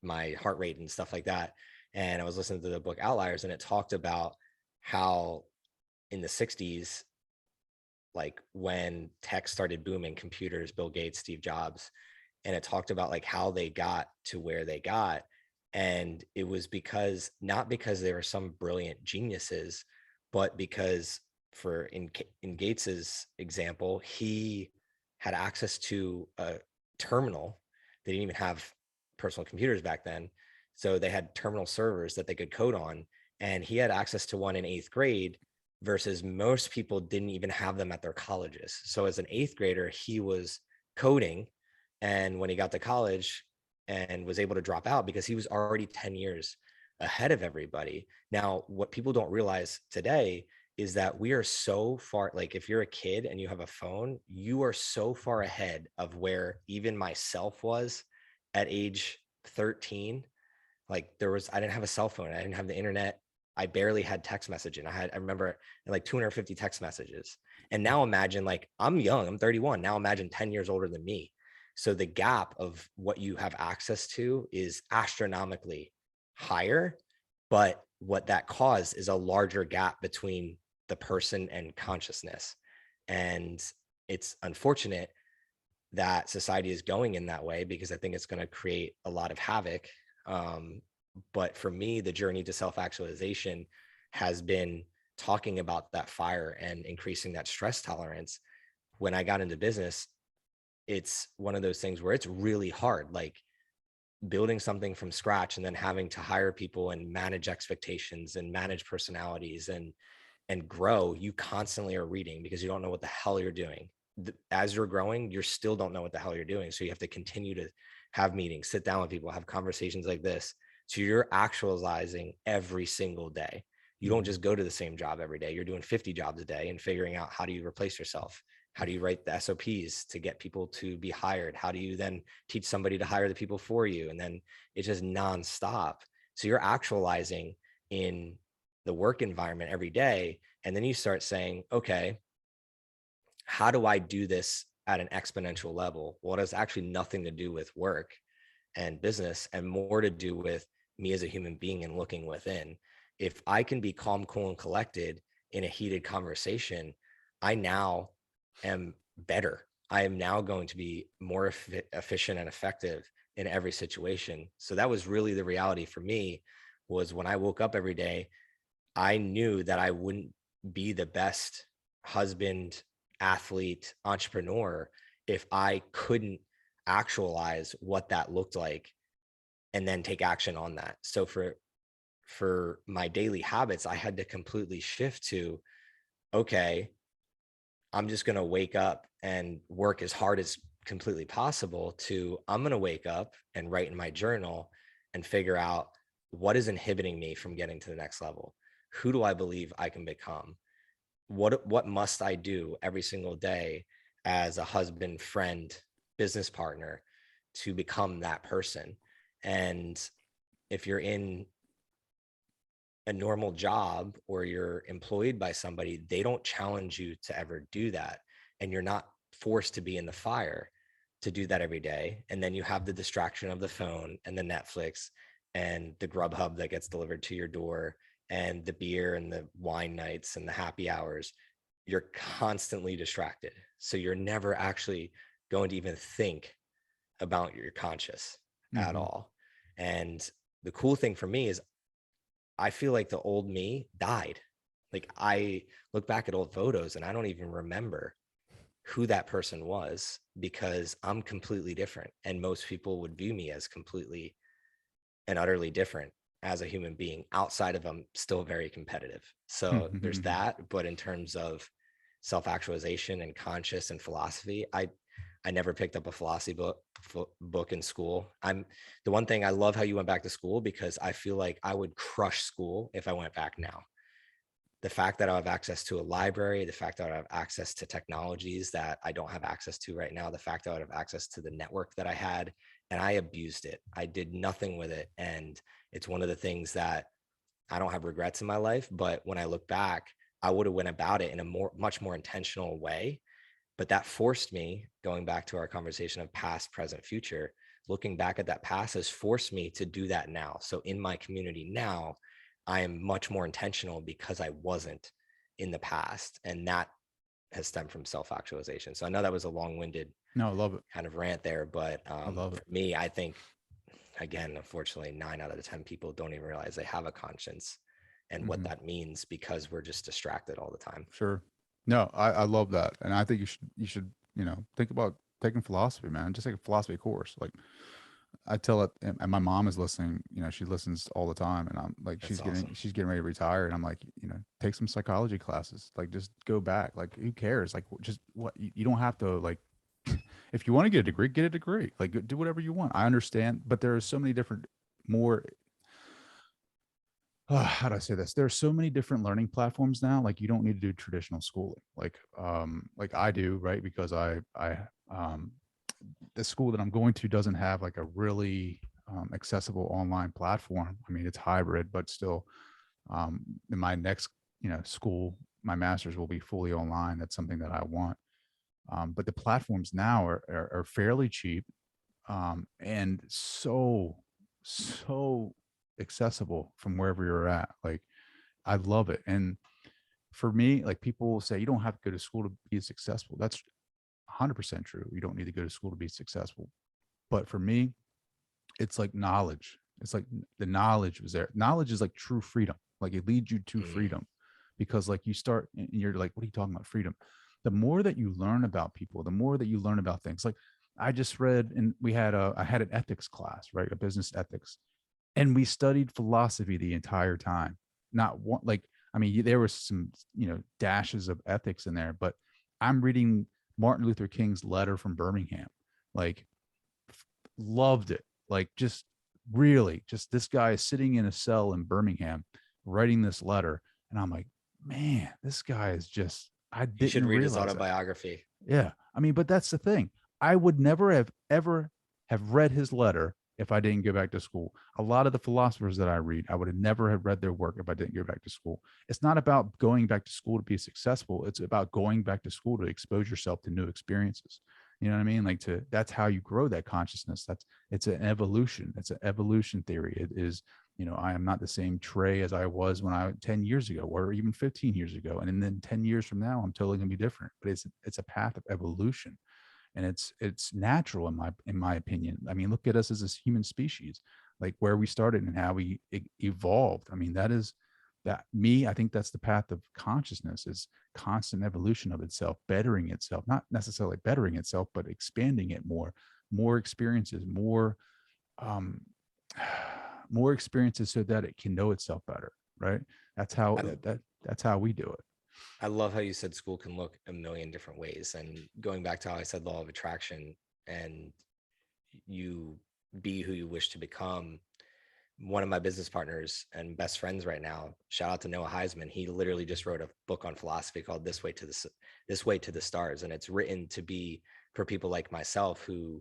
my heart rate and stuff like that. And I was listening to the book Outliers, and it talked about how in the 60s, like when tech started booming, computers, Bill Gates, Steve Jobs, and it talked about like how they got to where they got. And it was because, not because they were some brilliant geniuses, but because in Gates's example, he had access to a terminal. They didn't even have personal computers back then. So they had terminal servers that they could code on. And he had access to one in eighth grade versus most people didn't even have them at their colleges. So as an eighth grader, he was coding. And when he got to college and was able to drop out because he was already 10 years ahead of everybody. Now, what people don't realize today is that we are so far, like if you're a kid and you have a phone, you are so far ahead of where even myself was at age 13. Like I didn't have a cell phone. I didn't have the internet. I barely had text messaging. I remember like 250 text messages. And now imagine, like, I'm young, I'm 31. Now imagine 10 years older than me. So the gap of what you have access to is astronomically higher. But what that caused is a larger gap between the person and consciousness. And it's unfortunate that society is going in that way, because I think it's going to create a lot of havoc. But for me, the journey to self-actualization has been talking about that fire and increasing that stress tolerance. When I got into business, it's one of those things where it's really hard, like building something from scratch and then having to hire people and manage expectations and manage personalities and grow. You constantly are reading because you don't know what the hell you're doing. As you're growing, you still don't know what the hell you're doing. So you have to continue to have meetings, sit down with people, have conversations like this. So you're actualizing every single day. You don't just go to the same job every day. You're doing 50 jobs a day and figuring out, how do you replace yourself? How do you write the SOPs to get people to be hired? How do you then teach somebody to hire the people for you? And then it's just nonstop. So you're actualizing in the work environment every day. And then you start saying, okay, how do I do this at an exponential level? Well, it has actually nothing to do with work and business, and more to do with me as a human being and looking within. If I can be calm, cool, and collected in a heated conversation, I now am better. I am now going to be more efficient and effective in every situation. So that was really the reality for me, was when I woke up every day, I knew that I wouldn't be the best husband, athlete, entrepreneur if I couldn't actualize what that looked like and then take action on that. So for my daily habits, I had to completely shift to, okay, I'm just going to wake up and work as hard as completely possible, to I'm going to wake up and write in my journal and figure out what is inhibiting me from getting to the next level. Who do I believe I can become? What must I do every single day as a husband, friend, business partner to become that person? And if you're in a normal job or you're employed by somebody, they don't challenge you to ever do that. And you're not forced to be in the fire to do that every day. And then you have the distraction of the phone and the Netflix and the Grubhub that gets delivered to your door and the beer and the wine nights and the happy hours. You're constantly distracted. So you're never actually going to even think about your conscious at Mm-hmm. all. And the cool thing for me is I feel like the old me died. Like I look back at old photos and I don't even remember who that person was, because I'm completely different. And most people would view me as completely and utterly different as a human being. Outside of them, still very competitive. So there's that. But in terms of self-actualization and conscious and philosophy, I never picked up a philosophy book in school. The one thing, I love how you went back to school, because I feel like I would crush school if I went back now. The fact that I have access to a library, the fact that I have access to technologies that I don't have access to right now, the fact that I have access to the network that I had, and I abused it. I did nothing with it. And it's one of the things that I don't have regrets in my life, but when I look back, I would have went about it in a much more intentional way. But that forced me, going back to our conversation of past, present, future. looking back at that past has forced me to do that now. So in my community now, I am much more intentional because I wasn't in the past. And that has stemmed from self-actualization. So I know that was a long-winded No, I love it. kind of rant there, but I love for it. me, I think, again, unfortunately, 9 out of 10 people don't even realize they have a conscience and what Hmm. that means because we're just distracted all the time. Sure. No, I love that. And I think you should, think about taking philosophy, man. Just take a philosophy course. Like I tell it, and my mom is listening, she listens all the time. And I'm like, That's awesome. she's getting ready to retire. And I'm like, take some psychology classes. Like just go back. Like who cares? Like just what you don't have to like, if you want to get a degree, get a degree. Like do whatever you want. I understand, but there are so many different, more how do I say this? There are so many different learning platforms now. Like you don't need to do traditional schooling, like I do, right? Because um, the school that I'm going to doesn't have like a really accessible online platform. I mean, it's hybrid, but still, in my next, school, my master's will be fully online. That's something that I want. But the platforms now are fairly cheap, and so accessible from wherever you're at. Like I love it. And for me, like people will say, you don't have to go to school to be successful. That's 100% true. You don't need to go to school to be successful. But for me, it's like knowledge. It's like the knowledge was there. Knowledge is like true freedom. Like it leads you to Mm, freedom because like you start and you're like, what are you talking about? Freedom. The more that you learn about people, the more that you learn about things. Like I just read, and I had an ethics class, right? A business ethics, and we studied philosophy the entire time. Not one, like, I mean, there was some, dashes of ethics in there, but I'm reading Martin Luther King's letter from Birmingham. Like, loved it. Like, just really, just this guy is sitting in a cell in Birmingham writing this letter. And I'm like, man, this guy is just, I you should didn't read his realize that. autobiography. Yeah. I mean, but that's the thing. I would never have ever have read his letter if I didn't go back to school. A lot of the philosophers that I read, I would have never have read their work if I didn't go back to school. It's not about going back to school to be successful. It's about going back to school to expose yourself to new experiences. You know what I mean? Like that's how you grow that consciousness. It's an evolution. It's an evolution theory. It is, I am not the same Trey as I was when 10 years ago or even 15 years ago. And then 10 years from now, I'm totally going to be different, but it's a path of evolution, and it's natural in my opinion. I mean, look at us as a human species, like where we started and how we evolved. I mean, I think that's the path of consciousness, is constant evolution of itself, bettering itself, not necessarily bettering itself, but expanding it more experiences, um more experiences so that it can know itself better, right? That's how I, that's how we do it. I love how you said school can look a million different ways. And going back to how I said law of attraction and you be who you wish to become, one of my business partners and best friends right now, shout out to Noah Heisman. He literally just wrote a book on philosophy called This Way to the Stars. And it's written to be for people like myself who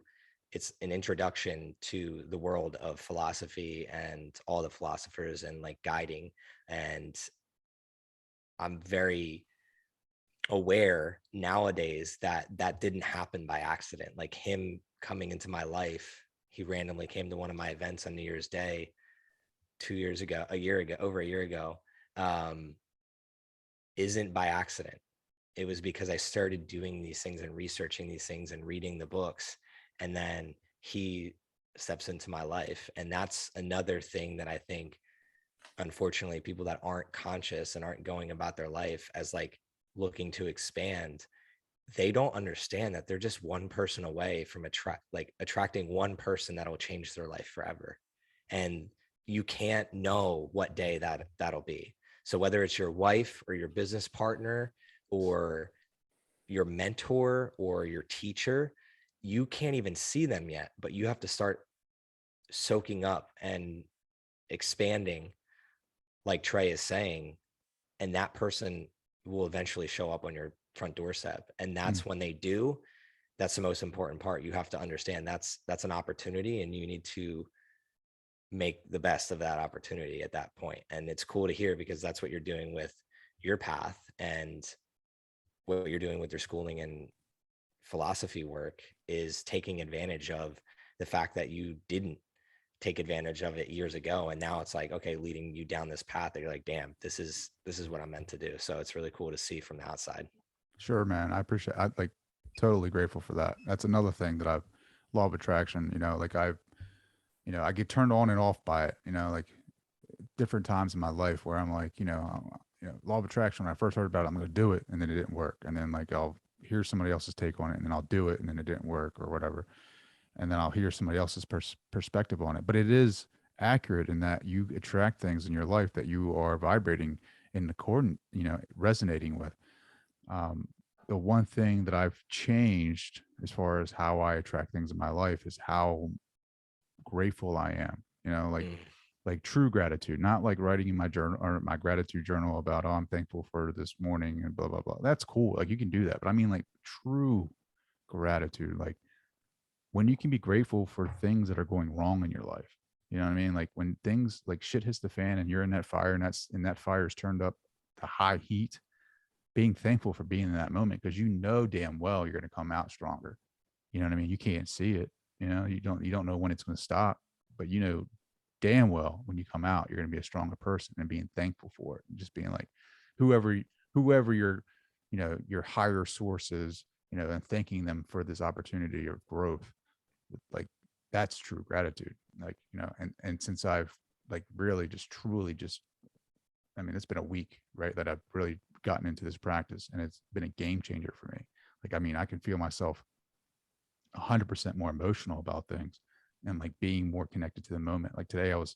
it's an introduction to the world of philosophy and all the philosophers and like guiding. And I'm very aware nowadays that that didn't happen by accident. Like him coming into my life, he randomly came to one of my events on New Year's Day 2 years ago, a year ago, over a year ago, um, isn't by accident. It was because I started doing these things and researching these things and reading the books. And then he steps into my life. And that's another thing that I think, unfortunately, people that aren't conscious and aren't going about their life as like looking to expand, they don't understand that they're just one person away from attracting one person that'll change their life forever. And you can't know what day that'll be. So whether it's your wife or your business partner or your mentor or your teacher, you can't even see them yet, but you have to start soaking up and expanding, like Trey is saying, and that person will eventually show up on your front doorstep. And Mm. that's when they do. That's the most important part. You have to understand that's an opportunity, and you need to make the best of that opportunity at that point. And it's cool to hear because that's what you're doing with your path and what you're doing with your schooling and philosophy work is taking advantage of the fact that you didn't take advantage of it years ago, and now it's like, okay, leading you down this path that you're like, damn, this is what I'm meant to do. So it's really cool to see from the outside. Sure, man. I appreciate. I like totally grateful for that. That's another thing that I've law of attraction. Like I get turned on and off by it. Like different times in my life where I'm like, law of attraction. When I first heard about it, I'm going to do it, and then it didn't work. And then like I'll hear somebody else's take on it, and then I'll do it, and then it didn't work or whatever. And then I'll hear somebody else's perspective on it. But it is accurate in that you attract things in your life that you are vibrating in accordant, resonating with. Um, the one thing that I've changed as far as how I attract things in my life is how grateful I am. Mm, Like true gratitude, not like writing in my journal or my gratitude journal about, oh, I'm thankful for this morning and blah blah blah. That's cool. Like you can do that, but I mean like true gratitude, like when you can be grateful for things that are going wrong in your life. You know what I mean? Like when things like shit hits the fan and you're in that fire and that fire is turned up to high heat, being thankful for being in that moment because you know damn well you're going to come out stronger. You know what I mean? You can't see it. You don't know when it's going to stop, but you know damn well when you come out, you're going to be a stronger person and being thankful for it and just being like whoever whoever your higher sources, and thanking them for this opportunity of growth. Like that's true gratitude. Like, and since I've like really just truly just I mean, it's been a week, right, that I've really gotten into this practice and it's been a game changer for me. Like, I mean, I can feel myself 100% more emotional about things and like being more connected to the moment. Like today I was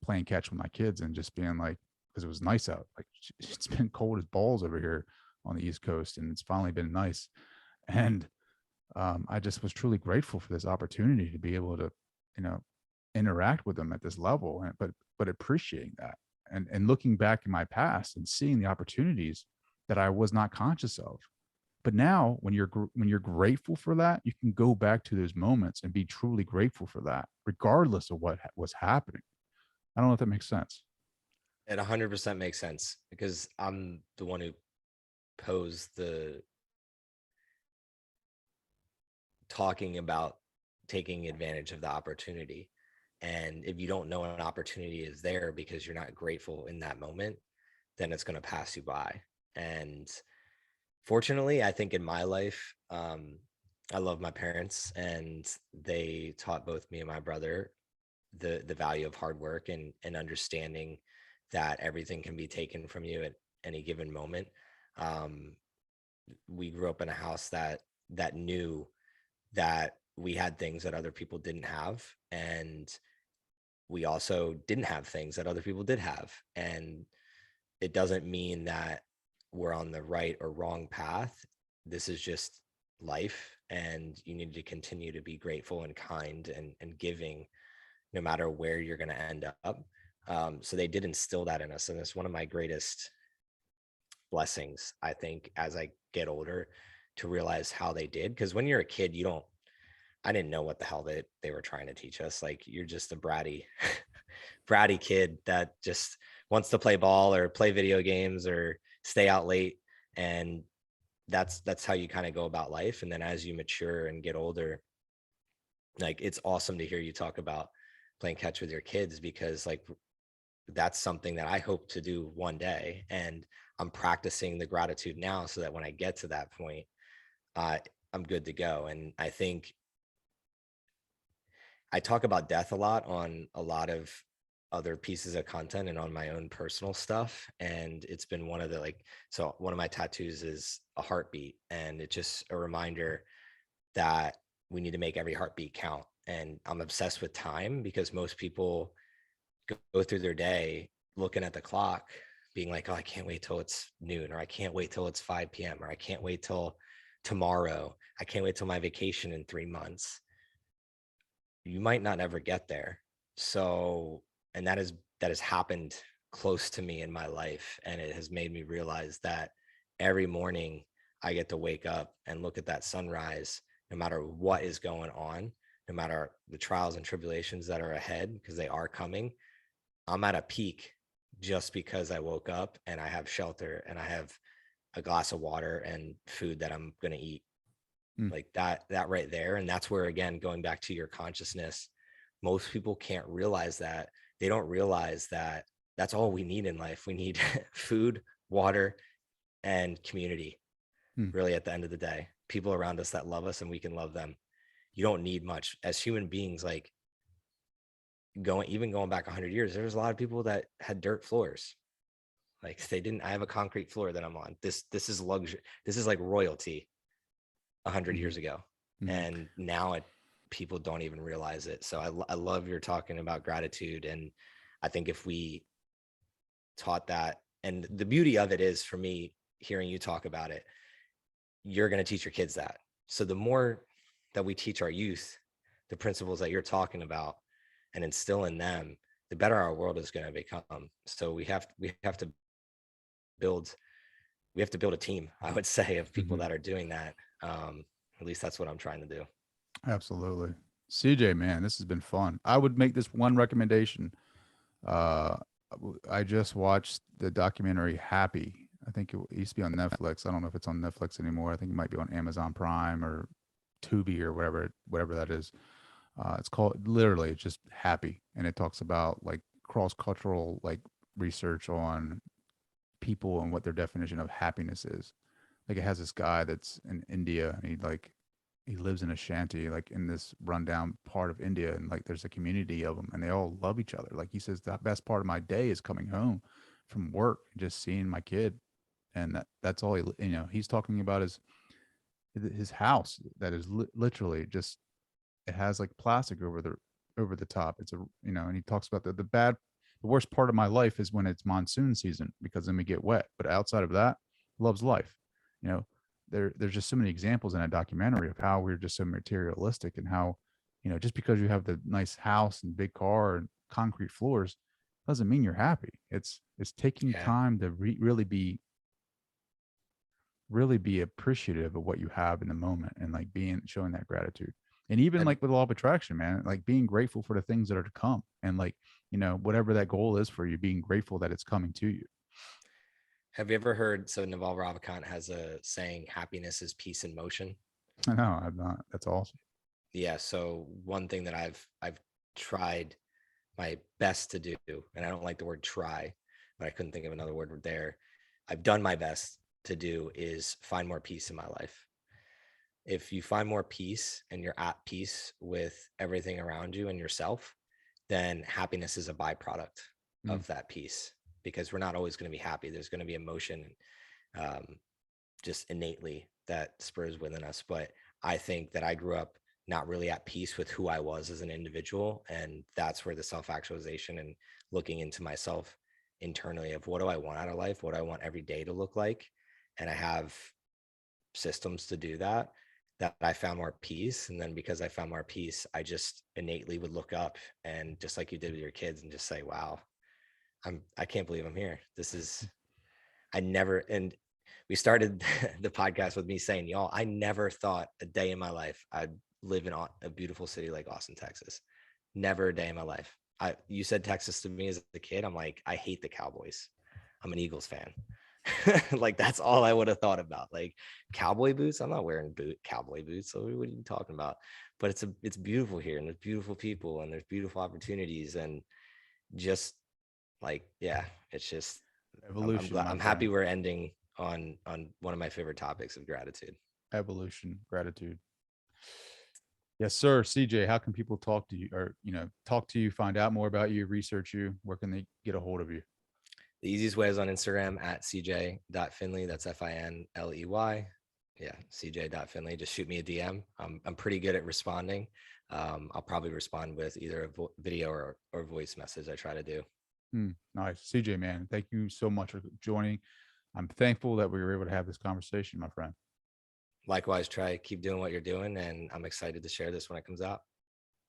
playing catch with my kids and just being like, because it was nice out. Like it's been cold as balls over here on the East Coast and it's finally been nice. And I just was truly grateful for this opportunity to be able to, you know, interact with them at this level, and but appreciating that and looking back in my past and seeing the opportunities that I was not conscious of. But now, when you're grateful for that, you can go back to those moments and be truly grateful for that, regardless of what was happening. I don't know if that makes sense. it 100% makes sense because I'm the one who posed the talking about taking advantage of the opportunity. And if you don't know an opportunity is there because you're not grateful in that moment, then it's going to pass you by. And fortunately, I think in my life, I love my parents and they taught both me and my brother the value of hard work and understanding that everything can be taken from you at any given moment. Um, we grew up in a house that knew that we had things that other people didn't have, and we also didn't have things that other people did have. And it doesn't mean that we're on the right or wrong path. This is just life, and you need to continue to be grateful and kind and giving no matter where you're going to end up. So they did instill that in us, and it's one of my greatest blessings, I think, as I get older, to realize how they did. Because when you're a kid, you don't I didn't know what the hell they were trying to teach us. Like you're just a bratty, bratty kid that just wants to play ball or play video games or stay out late. And that's how you kind of go about life. And then as you mature and get older, like it's awesome to hear you talk about playing catch with your kids because like that's something that I hope to do one day. And I'm practicing the gratitude now so that when I get to that point, uh, I'm good to go. And I think I talk about death a lot on a lot of other pieces of content and on my own personal stuff. And it's been one of the so one of my tattoos is a heartbeat. And it's just a reminder that we need to make every heartbeat count. And I'm obsessed with time because most people go through their day looking at the clock, being like, oh, I can't wait till it's noon, or I can't wait till it's 5 p.m., or I can't wait till tomorrow. I can't wait till my vacation in 3 months. You might not ever get there. So, and that has happened close to me in my life. And it has made me realize that every morning I get to wake up and look at that sunrise, no matter what is going on, no matter the trials and tribulations that are ahead, because they are coming. I'm at a peak just because I woke up and I have shelter and I have a glass of water and food that I'm going to eat. Mm, like that right there. And that's where, again, going back to your consciousness, most people can't realize that. They don't realize that that's all we need in life. We need food, water, and community, mm, really, at the end of the day. People around us that love us and we can love them. You don't need much as human beings. Like, going back 100 years, there's a lot of people that had dirt floors. Like, they didn't. I have a concrete floor that I'm on. This is luxury. This is like royalty 100 mm, years ago. mm. And now people don't even realize it. So I love you're talking about gratitude. And I think if we taught that, and the beauty of it is, for me, hearing you talk about it, you're going to teach your kids that. So the more that we teach our youth the principles that you're talking about and instill in them, the better our world is going to become. So we have to build a team, I would say, of people Mhm. that are doing that. At least that's what I'm trying to do. Absolutely. CJ, man, this has been fun. I would make this one recommendation. Uh, I just watched the documentary Happy. I think it used to be on Netflix. I don't know if it's on Netflix anymore. I think it might be on Amazon Prime or Tubi or whatever that is. It's called literally just Happy, and it talks about like cross cultural like research on people and what their definition of happiness is. Like it has this guy that's in India, and he lives in a shanty, like in this rundown part of India, and like there's a community of them, and they all love each other. Like he says, the best part of my day is coming home from work and just seeing my kid, and that's all he's talking about his house that is literally just it has like plastic over the top. It's a and he talks about the worst part of my life is when it's monsoon season because then we get wet. But outside of that, loves life. You know, there's just so many examples in that documentary of how we're just so materialistic and how, just because you have the nice house and big car and concrete floors doesn't mean you're happy. It's taking Yeah. time to really be appreciative of what you have in the moment and like showing that gratitude. And even Have, like with law of attraction, man, like being grateful for the things that are to come and like, whatever that goal is for you, being grateful that it's coming to you. have you ever heard? So Naval Ravikant has a saying, happiness is peace in motion. I know I'm not. That's awesome. Yeah. So one thing that I've tried my best to do, and I don't like the word try, but I couldn't think of another word there. I've done my best to do is find more peace in my life. If you find more peace and you're at peace with everything around you and yourself, then happiness is a byproduct Mm, of that peace, because we're not always going to be happy. There's going to be emotion, um, just innately, that spurs within us. But I think that I grew up not really at peace with who I was as an individual. And that's where the self actualization and looking into myself internally of what do I want out of life? What do I want every day to look like? And I have systems to do that, that I found more peace. And then because I found more peace, I just innately would look up, and just like you did with your kids, and just say, wow, I can't believe I'm here. This is, I never, and we started the podcast with me saying, y'all, I never thought a day in my life I'd live in a beautiful city like Austin, Texas. Never a day in my life. You said Texas to me as a kid. I'm like, I hate the Cowboys. I'm an Eagles fan. Like, that's all I would have thought about. Like, cowboy boots. I'm not wearing cowboy boots. So what are you talking about? But it's beautiful here, and there's beautiful people, and there's beautiful opportunities, and just like, yeah, it's just, I'm evolution, glad, my I'm happy friend. we're ending on one of my favorite topics of gratitude. Evolution, gratitude. Yes, sir. CJ, how can people talk to you or, talk to you, find out more about you, research you? Where can they get a hold of you? The easiest way is on Instagram at cj.finley. That's Finley. Yeah, cj.finley. Just shoot me a DM. I'm pretty good at responding. I'll probably respond with either a video or voice message. I try to do. Nice. CJ, man, thank you so much for joining. I'm thankful that we were able to have this conversation, my friend. Likewise, try keep doing what you're doing, and I'm excited to share this when it comes out.